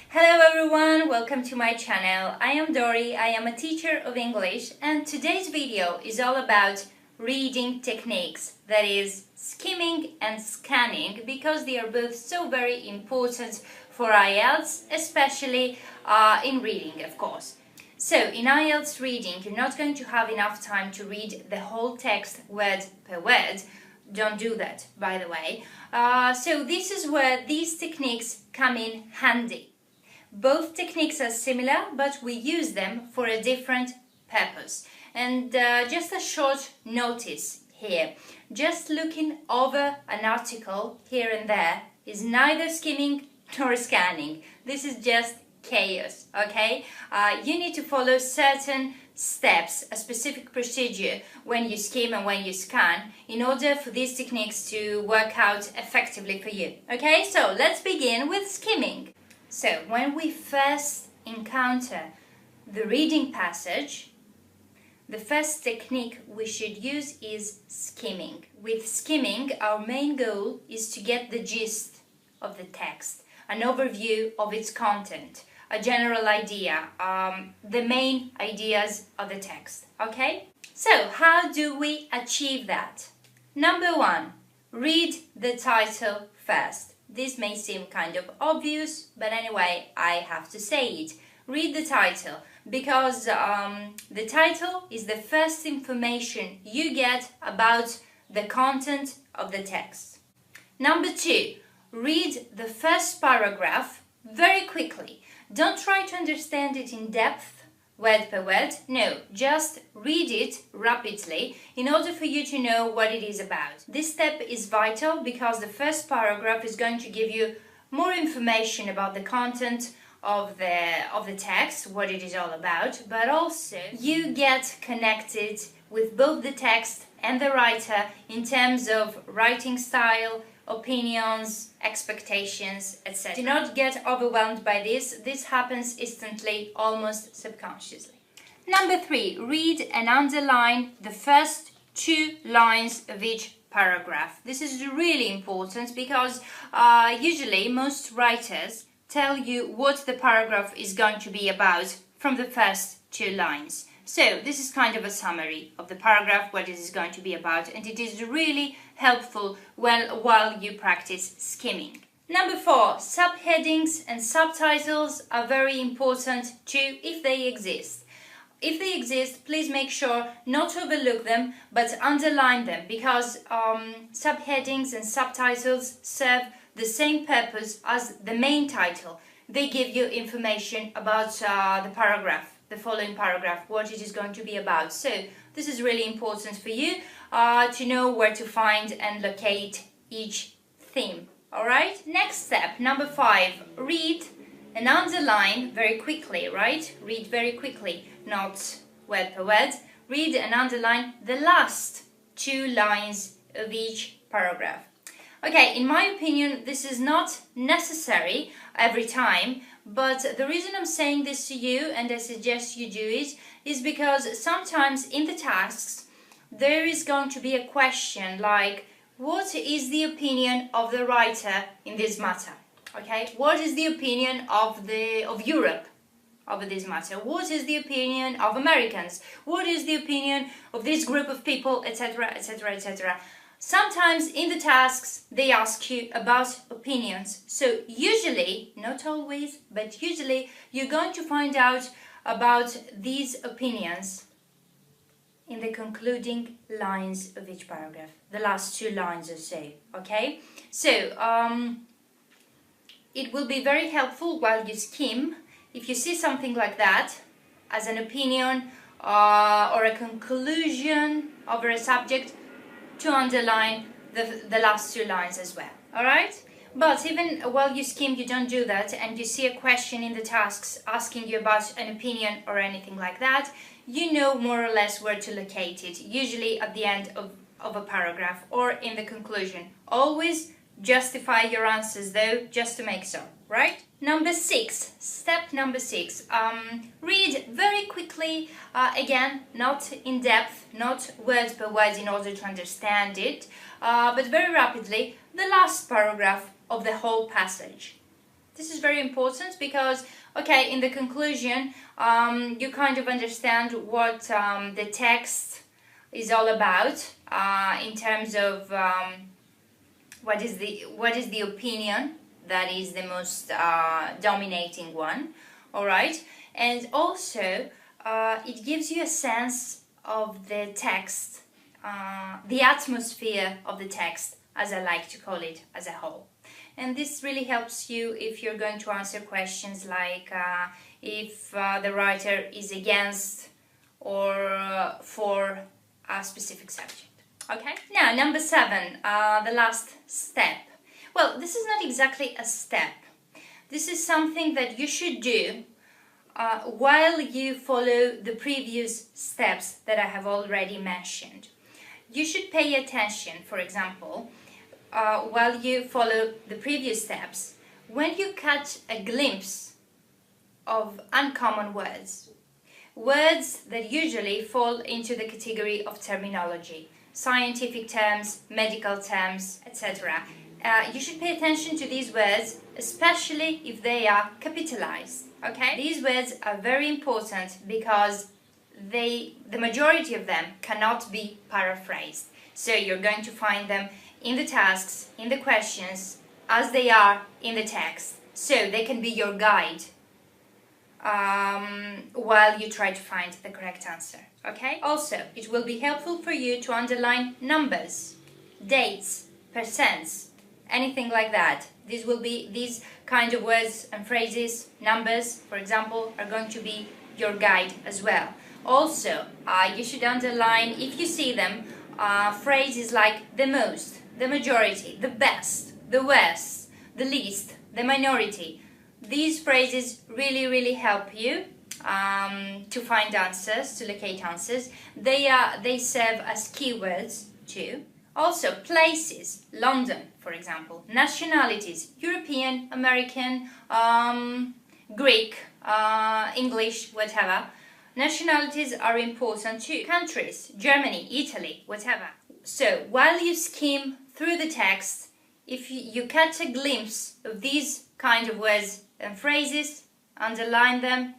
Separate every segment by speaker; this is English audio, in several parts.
Speaker 1: Hello everyone, welcome to my channel. I am Dori, I am a teacher of English, and today's video is all about reading techniques, that is skimming and scanning, because they are both so very important for IELTS, especially in reading, of course. So in IELTS reading, you're not going to have enough time to read the whole text word per word. Don't do that, by the way. So this is where these techniques come in handy. Both techniques are similar, but we use them for a different purpose. And just a short notice here. Just looking over an article here and there is neither skimming nor scanning. This is just chaos, okay? You need to follow certain steps, a specific procedure when you skim and when you scan in order for these techniques to work out effectively for you. Okay, so let's begin with skimming. So when we first encounter the reading passage, the first technique we should use is skimming. With skimming, our main goal is to get the gist of the text, an overview of its content, a general idea, the main ideas of the text, okay? So, how do we achieve that? Number one, read the title first. This may seem kind of obvious, but anyway, I have to say it. Read the title, because the title is the first information you get about the content of the text. Number two, read the first paragraph very quickly. Don't try to understand it in depth, word per word. No, just read it rapidly in order for you to know what it is about. This step is vital because the first paragraph is going to give you more information about the content of the text, what it is all about, but also you get connected with both the text and the writer in terms of writing style, opinions, expectations, etc. Do not get overwhelmed by this. This happens instantly, almost subconsciously. Number three, read and underline the first 2 lines of each paragraph. This is really important because usually most writers tell you what the paragraph is going to be about from the first 2 lines. So this is kind of a summary of the paragraph, what it is going to be about, and it is really helpful while you practice skimming. Number 4, subheadings and subtitles are very important too, if they exist. If they exist, please make sure not to overlook them, but underline them, because subheadings and subtitles serve the same purpose as the main title. They give you information about the paragraph, the following paragraph, what it is going to be about. So this is really important for you to know where to find and locate each theme. Alright, next step, number 5, read and underline very quickly, right? Read very quickly, not word per word. Read and underline the last 2 lines of each paragraph. Okay, in my opinion, this is not necessary every time, but the reason I'm saying this to you, and I suggest you do it, is because sometimes in the tasks there is going to be a question like, what is the opinion of the writer in this matter? Okay, what is the opinion of Europe over this matter? What is the opinion of Americans? What is the opinion of this group of people, etc., etc., etc.? Sometimes in the tasks they ask you about opinions. So usually, not always, but usually you're going to find out about these opinions in the concluding lines of each paragraph, the last 2 lines or so, okay? So it will be very helpful while you skim if you see something like that as an opinion or a conclusion over a subject, to underline the last 2 lines as well, alright? But even while you skim, you don't do that, and you see a question in the tasks asking you about an opinion or anything like that, you know more or less where to locate it, usually at the end of a paragraph or in the conclusion. Always justify your answers though, just to make sure, right? Number 6, step number 6, read very quickly, again, not in depth, not word per word in order to understand it, but very rapidly, the last paragraph of the whole passage. This is very important because, okay, in the conclusion, you kind of understand what the text is all about in terms of what is the opinion that is the most dominating one, all right? And also, it gives you a sense of the text, the atmosphere of the text, as I like to call it, as a whole. And this really helps you if you're going to answer questions like if the writer is against or for a specific subject. Okay? Now, number 7, the last step. Well, this is not exactly a step. This is something that you should do while you follow the previous steps that I have already mentioned. You should pay attention, for example, while you follow the previous steps, when you catch a glimpse of uncommon words, words that usually fall into the category of terminology, scientific terms, medical terms, etc. You should pay attention to these words, especially if they are capitalized. Okay? These words are very important because the majority of them cannot be paraphrased. So you're going to find them in the tasks, in the questions, as they are in the text. So they can be your guide while you try to find the correct answer. Okay? Also, it will be helpful for you to underline numbers, dates, percents, anything like that. These kind of words and phrases, numbers, for example, are going to be your guide as well. Also, you should underline, if you see them, phrases like the most, the majority, the best, the worst, the least, the minority. These phrases really help you to find answers, to locate answers. They serve as keywords too. Also, places, London, for example. Nationalities, European, American, Greek, English, whatever. Nationalities are important too. Countries, Germany, Italy, whatever. So, while you skim through the text, if you catch a glimpse of these kind of words and phrases, underline them,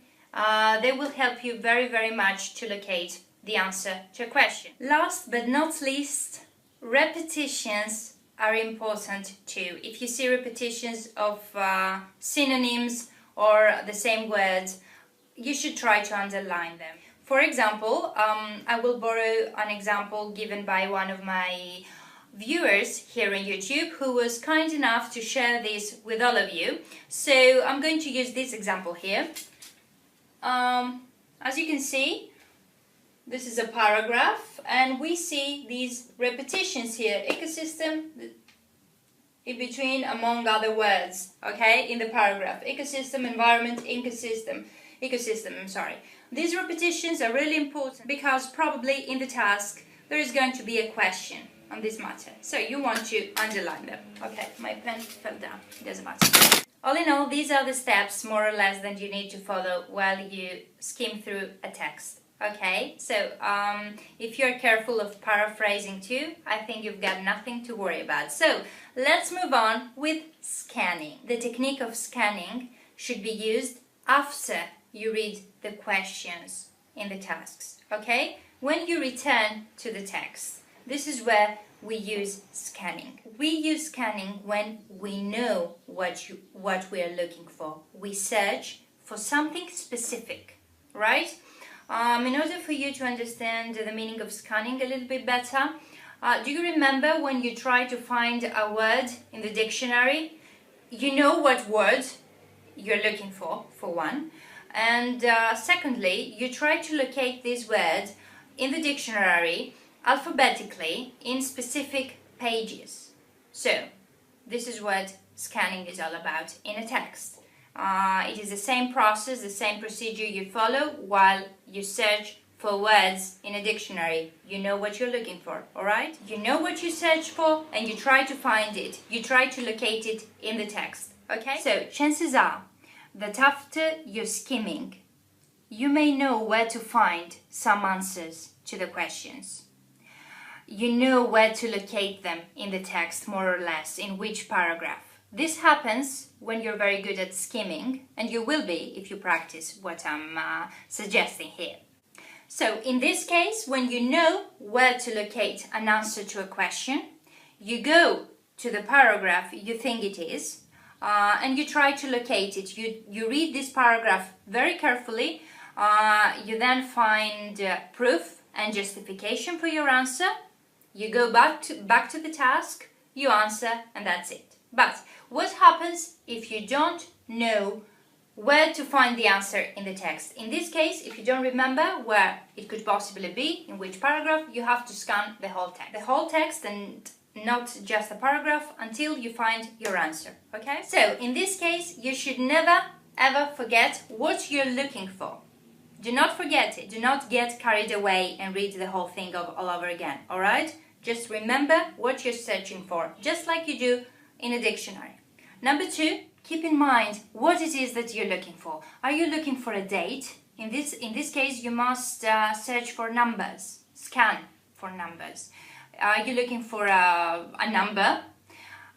Speaker 1: they will help you very much to locate the answer to a question. Last but not least, repetitions are important too. If you see repetitions of synonyms or the same words, you should try to underline them. For example, I will borrow an example given by one of my viewers here on YouTube who was kind enough to share this with all of you. So I'm going to use this example here. As you can see, this is a paragraph and we see these repetitions here, ecosystem, in between, among other words, okay, in the paragraph. Ecosystem, environment, ecosystem, I'm sorry. These repetitions are really important because probably in the task there is going to be a question on this matter. So you want to underline them. Okay, my pen fell down, it doesn't matter. All in all, these are the steps more or less that you need to follow while you skim through a text. Okay, so if you're careful of paraphrasing too, I think you've got nothing to worry about. So let's move on with scanning. The technique of scanning should be used after you read the questions in the tasks. Okay, when you return to the text, this is where we use scanning. We use scanning when we know what we are looking for. We search for something specific, right? In order for you to understand the meaning of scanning a little bit better, do you remember when you try to find a word in the dictionary? You know what word you're looking for one. And secondly, you try to locate this word in the dictionary alphabetically in specific pages. So, this is what scanning is all about in a text. It is the same process, the same procedure you follow while you search for words in a dictionary. You know what you're looking for, alright? You know what you search for and you try to find it. You try to locate it in the text, okay? So, chances are that after you're skimming, you may know where to find some answers to the questions. You know where to locate them in the text, more or less, in which paragraph. This happens when you're very good at skimming, and you will be if you practice what I'm suggesting here. So in this case, when you know where to locate an answer to a question, you go to the paragraph you think it is, and you try to locate it. You read this paragraph very carefully. You then find proof and justification for your answer. You go back to the task, you answer, and that's it. But what happens if you don't know where to find the answer in the text? In this case, if you don't remember where it could possibly be, in which paragraph, you have to scan the whole text. The whole text and not just a paragraph until you find your answer, okay? So, in this case, you should never ever forget what you're looking for. Do not forget it. Do not get carried away and read the whole thing all over again, alright? Just remember what you're searching for, just like you do in a dictionary. Number 2, keep in mind what it is that you're looking for. Are you looking for a date? In this case, you must search for numbers, scan for numbers. Are you looking for a number?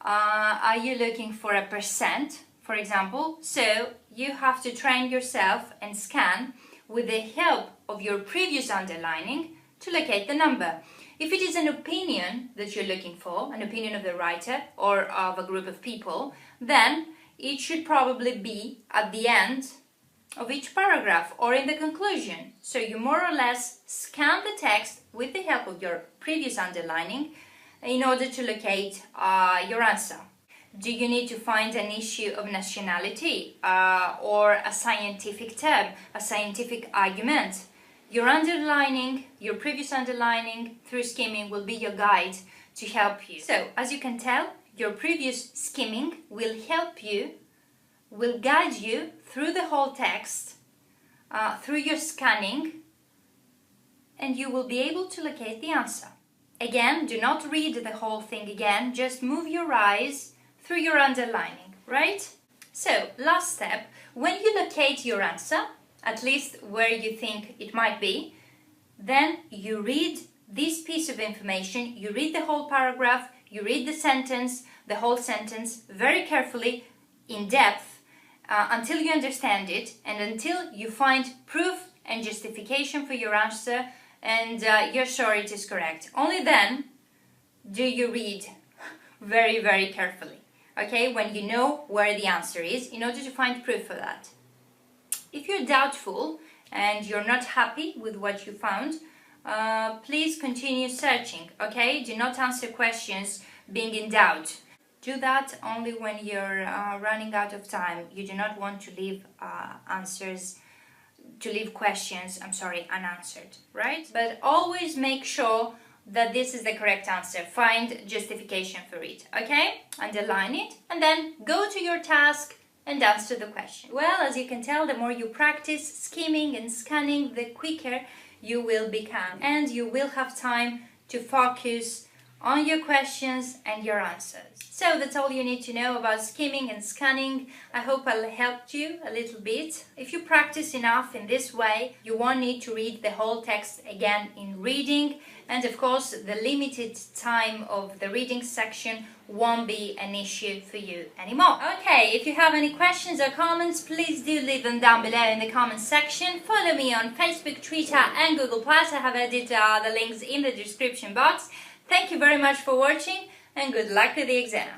Speaker 1: Are you looking for a percent, for example? So you have to train yourself and scan with the help of your previous underlining to locate the number. If it is an opinion that you're looking for, an opinion of the writer or of a group of people, then it should probably be at the end of each paragraph or in the conclusion. So you more or less scan the text with the help of your previous underlining in order to locate your answer. Do you need to find an issue of nationality or a scientific term, a scientific argument? Your underlining, your previous underlining through skimming will be your guide to help you. So, as you can tell, your previous skimming will help you, will guide you through the whole text, through your scanning, and you will be able to locate the answer. Again, do not read the whole thing again, just move your eyes through your underlining, right? So, last step, when you locate your answer, at least where you think it might be, then you read this piece of information, you read the whole paragraph, you read the whole sentence very carefully, in depth, until you understand it and until you find proof and justification for your answer and you're sure it is correct. Only then do you read very, very carefully, okay, when you know where the answer is, in order to find proof for that. If you're doubtful and you're not happy with what you found, please continue searching, okay? Do not answer questions being in doubt. Do that only when you're running out of time. You do not want to leave questions unanswered, right? But always make sure that this is the correct answer. Find justification for it, okay? Underline it and then go to your task and answer the question. Well, as you can tell, the more you practice skimming and scanning, the quicker you will become, and you will have time to focus on your questions and your answers. So that's all you need to know about skimming and scanning. I hope I helped you a little bit. If you practice enough in this way, you won't need to read the whole text again in reading, and of course the limited time of the reading section won't be an issue for you anymore. Okay, if you have any questions or comments, please do leave them down below in the comment section. Follow me on Facebook, Twitter and Google+. I have added the links in the description box. Thank you very much for watching and good luck with the exam.